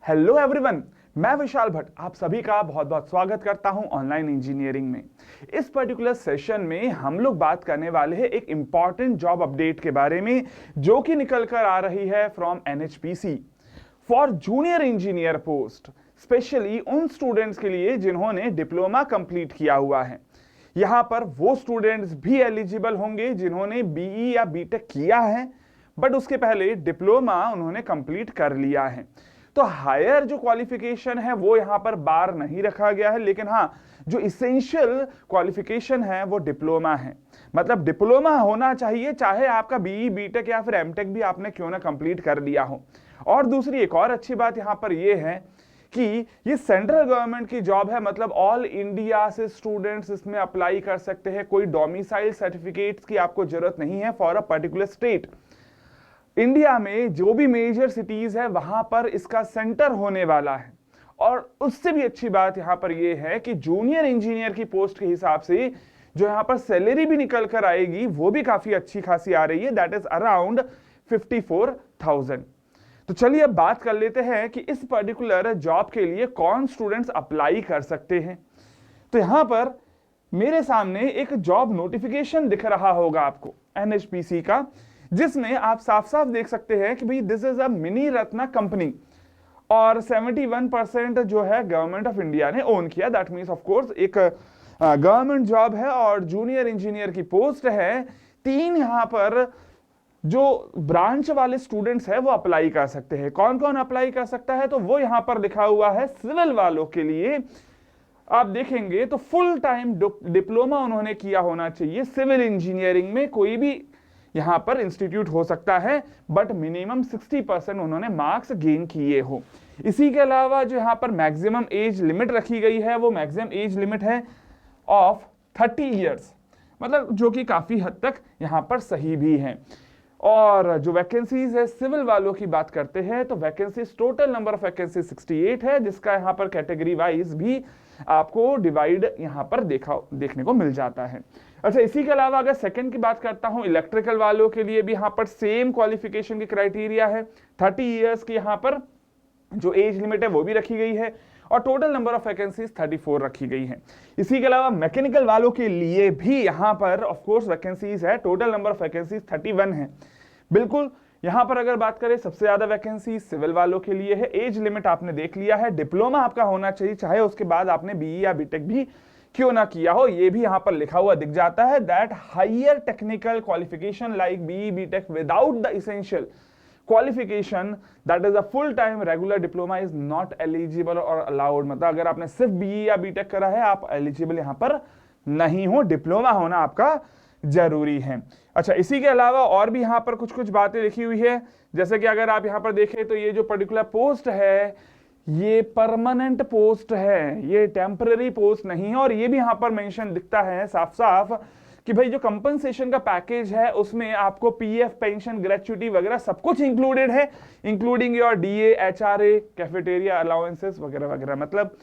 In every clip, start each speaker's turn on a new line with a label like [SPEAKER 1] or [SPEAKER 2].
[SPEAKER 1] Hello everyone, मैं विशाल भट्ट आप सभी का बहुत बहुत स्वागत करता हूं ऑनलाइन इंजीनियरिंग में। इस पर्टिकुलर सेशन में हम लोग बात करने वाले हैं एक इंपॉर्टेंट जॉब अपडेट के बारे में जो कि निकल कर आ रही है from NHPC for junior engineer post, specially उन स्टूडेंट्स के लिए जिन्होंने डिप्लोमा कंप्लीट किया हुआ है। यहां पर वो स्टूडेंट्स भी एलिजिबल होंगे जिन्होंने बीई या बीटेक किया है बट उसके पहले डिप्लोमा उन्होंने कंप्लीट कर लिया है। तो हायर जो क्वालिफिकेशन है वो यहां पर बार नहीं रखा गया है, लेकिन हाँ जो इसेंशियल क्वालिफिकेशन है वो डिप्लोमा है। मतलब डिप्लोमा होना चाहिए, चाहे आपका बीई बीटेक या फिर एमटेक भी आपने क्यों ना कंप्लीट कर लिया हो। और दूसरी एक और अच्छी बात यहां पर ये है कि ये सेंट्रल गवर्नमेंट की जॉब है, मतलब ऑल इंडिया से स्टूडेंट्स इसमें अप्लाई कर सकते हैं। कोई डोमिसाइल सर्टिफिकेट्स की आपको जरूरत नहीं है for a particular state. India में जो भी मेजर सिटीज है वहां पर इसका सेंटर होने वाला है। और उससे भी अच्छी बात यहां पर यह है कि जूनियर इंजीनियर की पोस्ट के हिसाब से जो यहां पर सैलरी भी निकल कर आएगी वो भी काफी अच्छी खासी आ रही है, दैट इज अराउंड 54,000। तो चलिए अब बात कर लेते हैं कि इस पर्टिकुलर जॉब के लिए कौन स्टूडेंट्स अप्लाई कर सकते हैं। तो यहां पर मेरे सामने एक जॉब नोटिफिकेशन दिख रहा होगा आपको एनएचपीसी का, जिसमें आप साफ साफ देख सकते हैं कि भाई this is a mini Ratna company और 71% जो है गवर्नमेंट ऑफ इंडिया ने ओन किया। दैट मींस ऑफ कोर्स एक गवर्नमेंट जॉब है और जूनियर इंजीनियर की पोस्ट है। 3 यहां पर जो ब्रांच वाले स्टूडेंट्स है वो अप्लाई कर सकते हैं। कौन कौन अप्लाई कर सकता है तो वो यहां पर लिखा हुआ है सिविल वालों के लिए। आप देखेंगे तो फुल टाइम डिप्लोमा उन्होंने किया होना चाहिए सिविल इंजीनियरिंग में। कोई भी यहां पर इंस्टीट्यूट हो सकता है बट मिनिमम 60% उन्होंने मार्क्स गेन किए हो। इसी के अलावा जो यहां पर मैक्सिमम एज लिमिट रखी गई है वो मैक्सिमम एज लिमिट है ऑफ 30 इयर्स, मतलब जो कि काफी हद तक यहां पर सही भी है। और जो वैकेंसीज है सिविल वालों की बात करते हैं तो vacancies total number of vacancy 68 है, जिसका यहां पर कैटेगरी वाइज भी आपको डिवाइड यहां पर देखने को मिल जाता है। अच्छा, इसी के अलावा अगर सेकंड की बात करता हूं, इलेक्ट्रिकल वालों के लिए भी यहां पर सेम क्वालिफिकेशन की क्राइटेरिया है। 30 इयर्स की यहां पर जो एज लिमिट है वो भी रखी गई है और टोटल नंबर ऑफ वैकेंसीज 34 रखी गई है। इसी के अलावा मैकेनिकल वालों के लिए भी यहां पर ऑफ कोर्स वैकेंसीज है, टोटल नंबर ऑफ वैकेंसीज 31 है। बिल्कुल यहां पर अगर बात करें सबसे ज्यादा वैकेंसी सिविल वालों के लिए है। एज लिमिट आपने देख लिया है, डिप्लोमा आपका होना चाहिए, चाहे उसके बाद आपने बीई या बीटेक भी क्यों ना किया हो। ये भी यहां पर लिखा हुआ दिख जाता है that higher technical qualification like BE B Tech without the essential qualification that is a full time regular diploma is not eligible और अलाउड। मतलब अगर आपने सिर्फ बीई या बीटेक करा है आप एलिजिबल यहां पर नहीं हो, डिप्लोमा होना आपका जरूरी है। अच्छा, इसी के अलावा और भी यहां पर कुछ कुछ बातें लिखी हुई है, जैसे कि अगर आप यहां पर देखें तो ये जो पर्टिकुलर पोस्ट है ये परमानेंट पोस्ट है, ये टेम्पररी पोस्ट नहीं है। और ये भी यहां पर मेंशन दिखता है साफ साफ कि भाई जो कंपनसेशन का पैकेज है उसमें आपको पीएफ, पेंशन, ग्रेच्युटी वगैरह सब कुछ इंक्लूडेड है, including your DA, HRA, cafeteria allowances वगैरह वगैरह। मतलब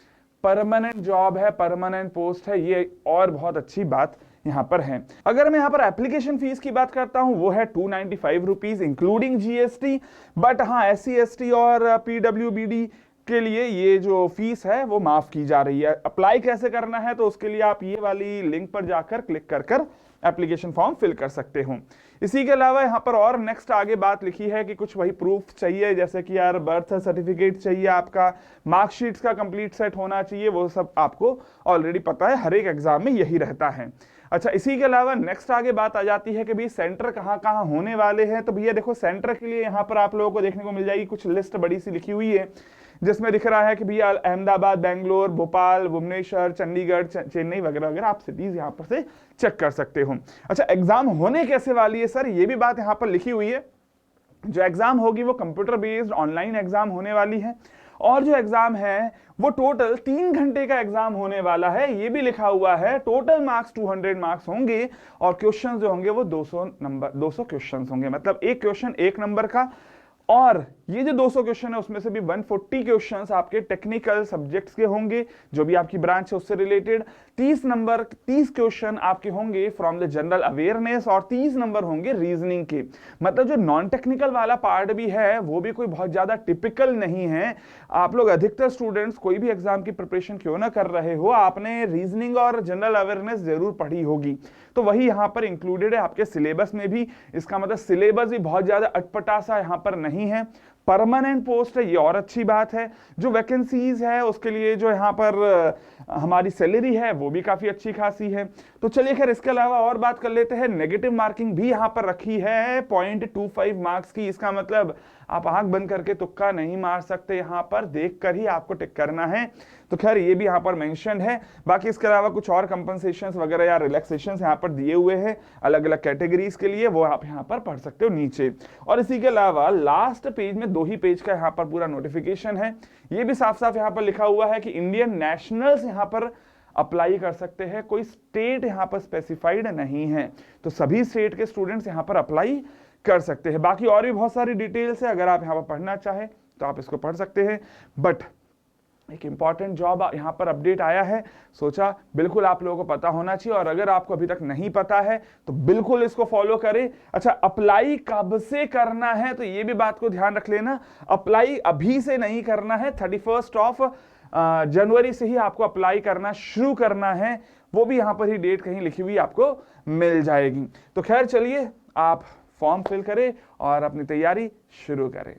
[SPEAKER 1] परमानेंट जॉब है, परमानेंट पोस्ट है, ये और बहुत अच्छी बात यहां पर है। अगर मैं यहां पर एप्लीकेशन फीस की बात करता हूं वो है 295 रुपीज इंक्लूडिंग जीएसटी। बट हाँ एससी एसटी और पीडब्ल्यूबीडी के लिए ये जो फीस है वो माफ की जा रही है। अप्लाई कैसे करना है तो उसके लिए आप ये वाली लिंक पर जाकर क्लिक कर एप्लीकेशन फॉर्म फिल कर सकते हो। इसी के अलावा यहाँ पर और नेक्स्ट आगे बात लिखी है कि कुछ वही प्रूफ चाहिए, जैसे कि यार बर्थ सर्टिफिकेट चाहिए, आपका मार्कशीट्स का कंप्लीट सेट होना चाहिए, वो सब आपको ऑलरेडी पता है, हर एक एग्जाम में यही रहता है। अच्छा, इसी के अलावा नेक्स्ट आगे बात आ जाती है कि भाई सेंटर कहाँ कहाँ होने वाले हैं। तो भैया देखो सेंटर के लिए यहाँ पर आप लोगों को देखने को मिल जाएगी कुछ लिस्ट बड़ी सी लिखी हुई है, जिसमें दिख रहा है कि भैया अहमदाबाद, बेंगलोर, भोपाल, भुवनेश्वर, चंडीगढ़, चेन्नई वगैरह वगैरह आप सिटीज यहां पर से चेक कर सकते हो। अच्छा, एग्जाम होने कैसे वाली है सर, ये भी बात यहां पर लिखी हुई है। जो एग्जाम होगी वो कंप्यूटर बेस्ड ऑनलाइन एग्जाम होने वाली है और जो एग्जाम है वो टोटल 3 घंटे का एग्जाम होने वाला है। ये भी लिखा हुआ है टोटल मार्क्स 200 मार्क्स होंगे और क्वेश्चन जो होंगे वो 200 क्वेश्चन होंगे, मतलब एक क्वेश्चन 1 नंबर का। और ये जो 200 क्वेश्चन है उसमें से भी 140 क्वेश्चंस आपके टेक्निकल सब्जेक्ट्स के होंगे, जो भी आपकी ब्रांच है उससे रिलेटेड। 30 क्वेश्चन आपके होंगे फ्रॉम द जनरल अवेयरनेस और 30 नंबर होंगे रीजनिंग के। मतलब जो नॉन टेक्निकल वाला पार्ट भी है वो भी कोई बहुत ज्यादा टिपिकल नहीं है। आप लोग अधिकतर स्टूडेंट्स कोई भी एग्जाम की प्रिपरेशन क्यों ना कर रहे हो, आपने रीजनिंग और जनरल अवेयरनेस जरूर पढ़ी होगी, तो वही यहां पर इंक्लूडेड है आपके सिलेबस में भी। इसका मतलब सिलेबस भी बहुत ज्यादा अटपटा सा यहां पर नहीं है। परमानेंट पोस्ट है, ये और अच्छी बात है। जो वैकेंसीज है उसके लिए जो यहाँ पर हमारी सैलरी है वो भी काफी अच्छी खासी है। तो चलिए खैर इसके अलावा और बात कर लेते हैं। नेगेटिव मार्किंग भी यहाँ पर रखी है 0.25 मार्क्स की। इसका मतलब आप आंख बंद करके तुक्का नहीं मार सकते, यहाँ पर देखकर ही आपको टिक करना है। तो खैर ये भी यहाँ पर मेंशन है। बाकी इसके अलावा कुछ और कंपनसेशंस वगैरह या रिलैक्सेशंस यहाँ पर दिए हुए हैं अलग अलग कैटेगरीज के लिए, वो आप यहाँ पर पढ़ सकते हो नीचे। और इसी के अलावा लास्ट पेज में 2 ही पेज का यहाँ पर पूरा नोटिफिकेशन है। ये भी साफ साफ यहाँ पर लिखा हुआ है कि इंडियन नेशनल्स यहाँ पर अप्लाई कर सकते हैं, कोई स्टेट यहाँ पर स्पेसिफाइड नहीं है, तो सभी स्टेट के स्टूडेंट्स यहाँ पर अप्लाई कर सकते हैं। बाकी और भी बहुत सारी डिटेल्स है, अगर आप यहाँ पर पढ़ना चाहें तो आप इसको पढ़ सकते हैं। बट एक इंपॉर्टेंट जॉब यहाँ पर अपडेट आया है, सोचा बिल्कुल आप लोगों को पता होना चाहिए, और अगर आपको अभी तक नहीं पता है तो बिल्कुल इसको फॉलो करें। अच्छा, अप्लाई कब से करना है तो ये भी बात को ध्यान रख लेना। अप्लाई अभी से नहीं करना है, 31 जनवरी से ही आपको अप्लाई करना शुरू करना है। वो भी यहाँ पर ही डेट कहीं लिखी हुई आपको मिल जाएगी। तो खैर चलिए आप फॉर्म फिल करें और अपनी तैयारी शुरू करें।